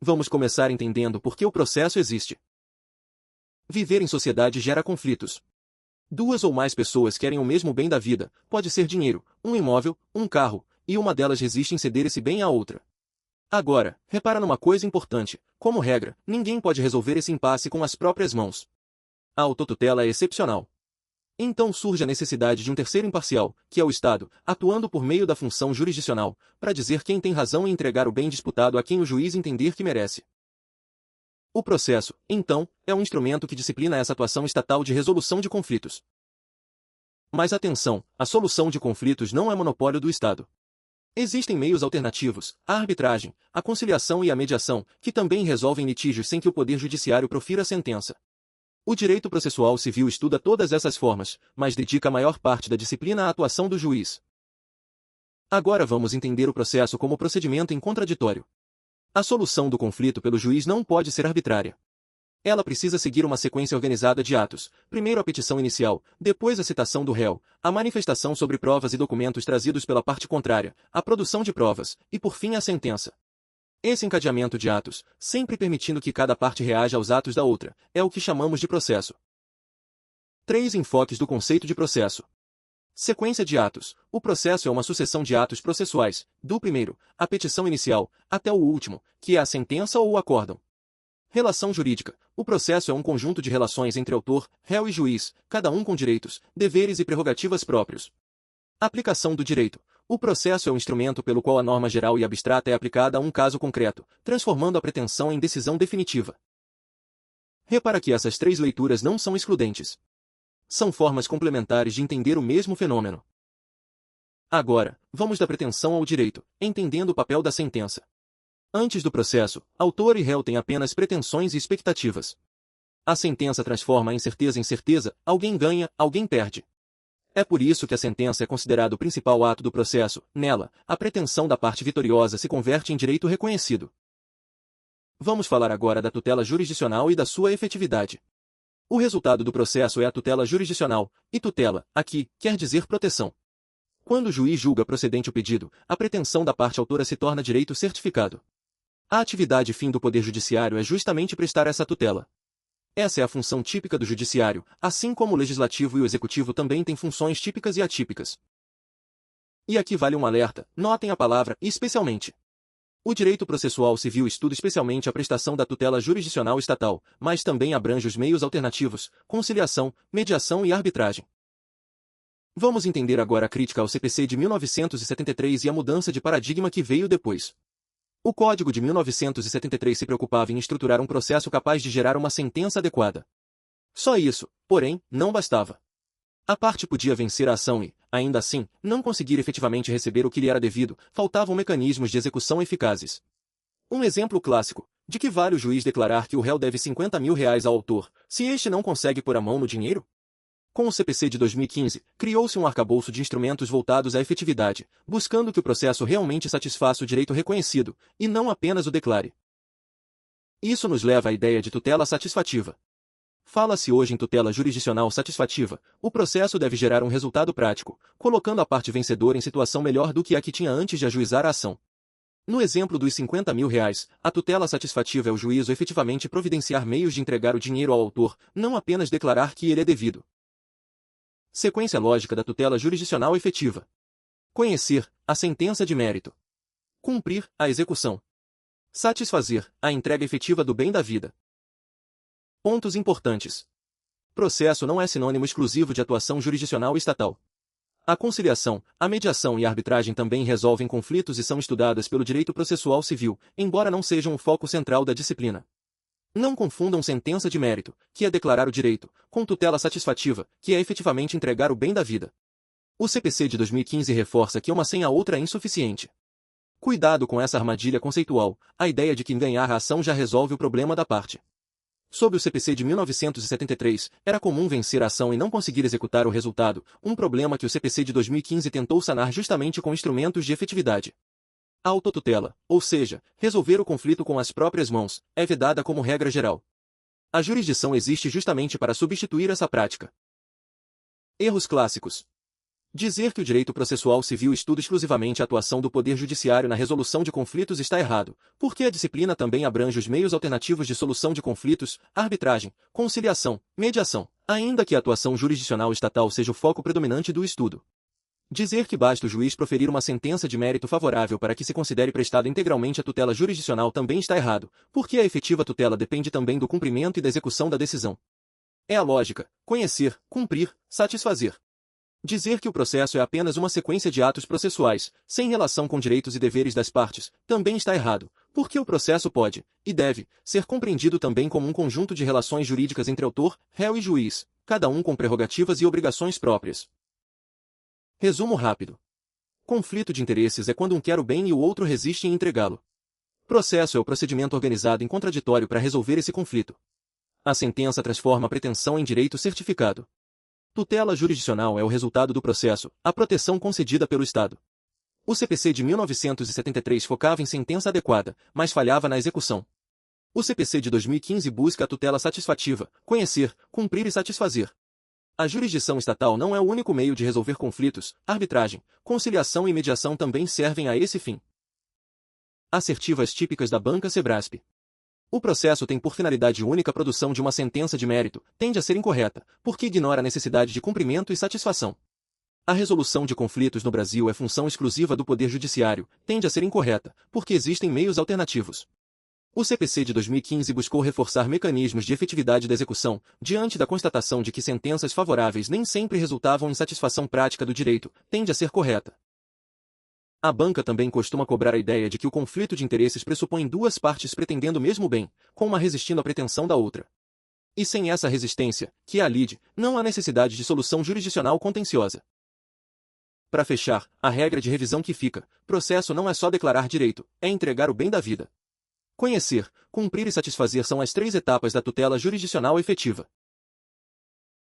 Vamos começar entendendo por que o processo existe. Viver em sociedade gera conflitos. Duas ou mais pessoas querem o mesmo bem da vida, pode ser dinheiro, um imóvel, um carro, e uma delas resiste em ceder esse bem à outra. Agora, repara numa coisa importante: como regra, ninguém pode resolver esse impasse com as próprias mãos. A autotutela é excepcional. Então surge a necessidade de um terceiro imparcial, que é o Estado, atuando por meio da função jurisdicional, para dizer quem tem razão e entregar o bem disputado a quem o juiz entender que merece. O processo, então, é um instrumento que disciplina essa atuação estatal de resolução de conflitos. Mas atenção, a solução de conflitos não é monopólio do Estado. Existem meios alternativos, a arbitragem, a conciliação e a mediação, que também resolvem litígios sem que o Poder Judiciário profira a sentença. O direito processual civil estuda todas essas formas, mas dedica a maior parte da disciplina à atuação do juiz. Agora vamos entender o processo como procedimento em contraditório. A solução do conflito pelo juiz não pode ser arbitrária. Ela precisa seguir uma sequência organizada de atos: primeiro a petição inicial, depois a citação do réu, a manifestação sobre provas e documentos trazidos pela parte contrária, a produção de provas, e por fim a sentença. Esse encadeamento de atos, sempre permitindo que cada parte reaja aos atos da outra, é o que chamamos de processo. 3 enfoques do conceito de processo. Sequência de atos. O processo é uma sucessão de atos processuais, do primeiro, a petição inicial, até o último, que é a sentença ou o acórdão. Relação jurídica. O processo é um conjunto de relações entre autor, réu e juiz, cada um com direitos, deveres e prerrogativas próprios. Aplicação do direito. O processo é um instrumento pelo qual a norma geral e abstrata é aplicada a um caso concreto, transformando a pretensão em decisão definitiva. Repara que essas 3 leituras não são excludentes. São formas complementares de entender o mesmo fenômeno. Agora, vamos da pretensão ao direito, entendendo o papel da sentença. Antes do processo, autor e réu têm apenas pretensões e expectativas. A sentença transforma a incerteza em certeza, alguém ganha, alguém perde. É por isso que a sentença é considerada o principal ato do processo. Nela, a pretensão da parte vitoriosa se converte em direito reconhecido. Vamos falar agora da tutela jurisdicional e da sua efetividade. O resultado do processo é a tutela jurisdicional, e tutela, aqui, quer dizer proteção. Quando o juiz julga procedente o pedido, a pretensão da parte autora se torna direito certificado. A atividade fim do Poder Judiciário é justamente prestar essa tutela. Essa é a função típica do Judiciário, assim como o Legislativo e o Executivo também têm funções típicas e atípicas. E aqui vale um alerta: notem a palavra especialmente. O direito processual civil estuda especialmente a prestação da tutela jurisdicional estatal, mas também abrange os meios alternativos, conciliação, mediação e arbitragem. Vamos entender agora a crítica ao CPC de 1973 e a mudança de paradigma que veio depois. O Código de 1973 se preocupava em estruturar um processo capaz de gerar uma sentença adequada. Só isso, porém, não bastava. A parte podia vencer a ação e, ainda assim, não conseguir efetivamente receber o que lhe era devido, faltavam mecanismos de execução eficazes. Um exemplo clássico: de que vale o juiz declarar que o réu deve R$ 50.000 ao autor, se este não consegue pôr a mão no dinheiro? Com o CPC de 2015, criou-se um arcabouço de instrumentos voltados à efetividade, buscando que o processo realmente satisfaça o direito reconhecido, e não apenas o declare. Isso nos leva à ideia de tutela satisfativa. Fala-se hoje em tutela jurisdicional satisfativa. O processo deve gerar um resultado prático, colocando a parte vencedora em situação melhor do que a que tinha antes de ajuizar a ação. No exemplo dos R$ 50.000, a tutela satisfativa é o juízo efetivamente providenciar meios de entregar o dinheiro ao autor, não apenas declarar que ele é devido. Sequência lógica da tutela jurisdicional efetiva. Conhecer, a sentença de mérito. Cumprir, a execução. Satisfazer, a entrega efetiva do bem da vida. Pontos importantes. Processo não é sinônimo exclusivo de atuação jurisdicional estatal. A conciliação, a mediação e a arbitragem também resolvem conflitos e são estudadas pelo direito processual civil, embora não sejam o foco central da disciplina. Não confundam sentença de mérito, que é declarar o direito, com tutela satisfativa, que é efetivamente entregar o bem da vida. O CPC de 2015 reforça que uma sem a outra é insuficiente. Cuidado com essa armadilha conceitual, a ideia de que ganhar a ação já resolve o problema da parte. Sob o CPC de 1973, era comum vencer a ação e não conseguir executar o resultado, um problema que o CPC de 2015 tentou sanar justamente com instrumentos de efetividade. A autotutela, ou seja, resolver o conflito com as próprias mãos, é vedada como regra geral. A jurisdição existe justamente para substituir essa prática. Erros clássicos. Dizer que o direito processual civil estuda exclusivamente a atuação do Poder Judiciário na resolução de conflitos está errado, porque a disciplina também abrange os meios alternativos de solução de conflitos, arbitragem, conciliação, mediação, ainda que a atuação jurisdicional estatal seja o foco predominante do estudo. Dizer que basta o juiz proferir uma sentença de mérito favorável para que se considere prestada integralmente a tutela jurisdicional também está errado, porque a efetiva tutela depende também do cumprimento e da execução da decisão. É a lógica: conhecer, cumprir, satisfazer. Dizer que o processo é apenas uma sequência de atos processuais, sem relação com direitos e deveres das partes, também está errado, porque o processo pode, e deve, ser compreendido também como um conjunto de relações jurídicas entre autor, réu e juiz, cada um com prerrogativas e obrigações próprias. Resumo rápido. Conflito de interesses é quando um quer o bem e o outro resiste em entregá-lo. Processo é o procedimento organizado em contraditório para resolver esse conflito. A sentença transforma a pretensão em direito certificado. Tutela jurisdicional é o resultado do processo, a proteção concedida pelo Estado. O CPC de 1973 focava em sentença adequada, mas falhava na execução. O CPC de 2015 busca a tutela satisfativa, conhecer, cumprir e satisfazer. A jurisdição estatal não é o único meio de resolver conflitos, arbitragem, conciliação e mediação também servem a esse fim. Assertivas típicas da banca Sebrasp. O processo tem por finalidade única a produção de uma sentença de mérito, tende a ser incorreta, porque ignora a necessidade de cumprimento e satisfação. A resolução de conflitos no Brasil é função exclusiva do Poder Judiciário, tende a ser incorreta, porque existem meios alternativos. O CPC de 2015 buscou reforçar mecanismos de efetividade da execução, diante da constatação de que sentenças favoráveis nem sempre resultavam em satisfação prática do direito, tende a ser correta. A banca também costuma cobrar a ideia de que o conflito de interesses pressupõe duas partes pretendendo o mesmo bem, com uma resistindo à pretensão da outra. E sem essa resistência, que é a lide, não há necessidade de solução jurisdicional contenciosa. Para fechar, a regra de revisão que fica: processo não é só declarar direito, é entregar o bem da vida. Conhecer, cumprir e satisfazer são as 3 etapas da tutela jurisdicional efetiva.